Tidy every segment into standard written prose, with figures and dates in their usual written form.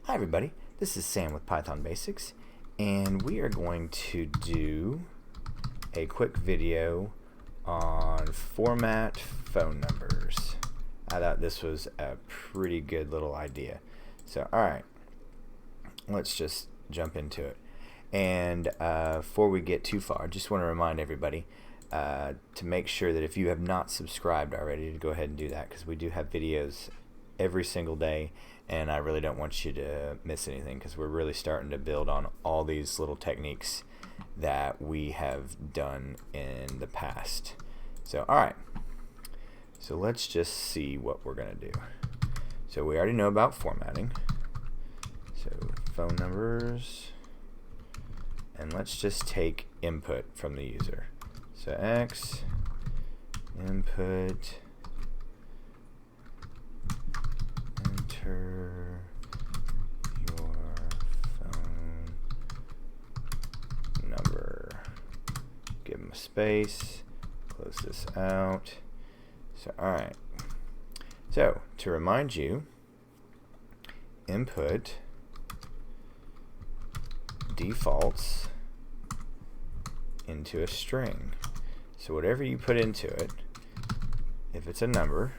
Hi everybody, this is Sam with Python Basics, and we are going to do a quick video on format phone numbers. I thought this was a pretty good little idea. So alright, let's just jump into it. And before we get too far, I just want to remind everybody to make sure that if you have not subscribed already, to go ahead and do that, because we do have videos every single day, and I really don't want you to miss anything, because we're really starting to build on all these little techniques that we have done in the past. So alright, so let's just see what we're gonna do. So we already know about formatting, so phone numbers, and let's just take input from the user. So X input, enter your phone number, give them a space, close this out. So alright, so to remind you, input defaults into a string. So whatever you put into it, if it's a number,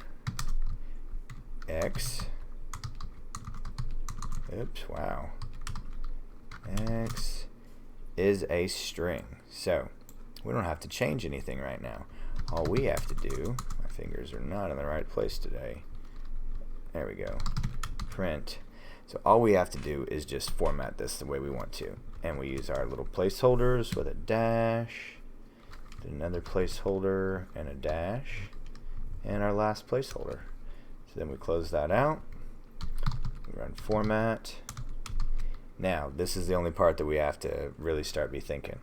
X, oops, wow, X is a string. So we don't have to change anything right now. All we have to do, my fingers are not in the right place today, there we go, print. So all we have to do is just format this the way we want to, and we use our little placeholders with a dash, another placeholder and a dash, and our last placeholder. So then we close that out, we run format. Now this is the only part that we have to really start be thinking.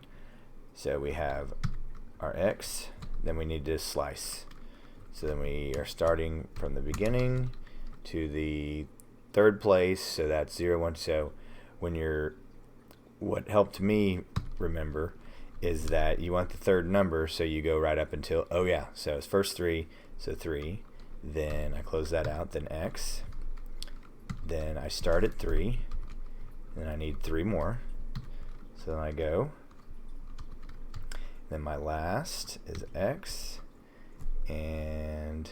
So we have our X, then we need to slice. So then we are starting from the beginning to the third place, so that's 0, 1. So when you're, what helped me remember is that you want the third number, so you go right up until, oh yeah, so it's first 3, so 3, then I close that out, then X, then I start at 3, then I need 3 more, so then I go, then my last is X, and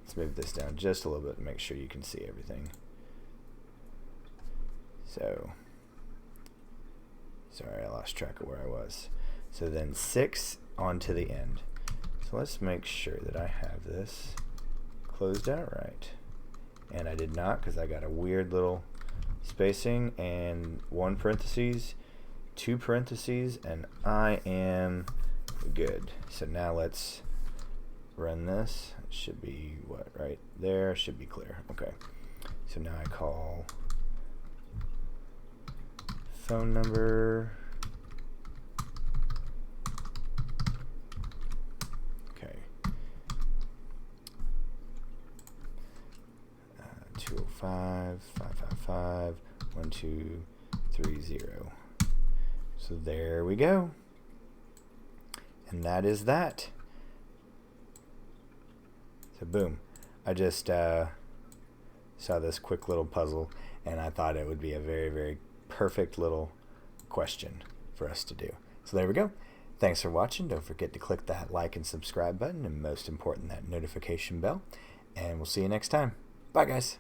let's move this down just a little bit to make sure you can see everything. So sorry, I lost track of where I was. So then 6 on to the end. So let's make sure that I have this closed out right. And I did not, because I got a weird little spacing, and 1 parentheses, 2 parentheses, and I am good. So now let's run this. It should be what, right there, should be clear. Okay. So now I call phone number, okay, 205 555 1230. So there we go, and that is that. So boom, I just saw this quick little puzzle, and I thought it would be a very, very perfect little question for us to do. So there we go. Thanks for watching. Don't forget to click that like and subscribe button, and most important, that notification bell. And we'll see you next time. Bye guys.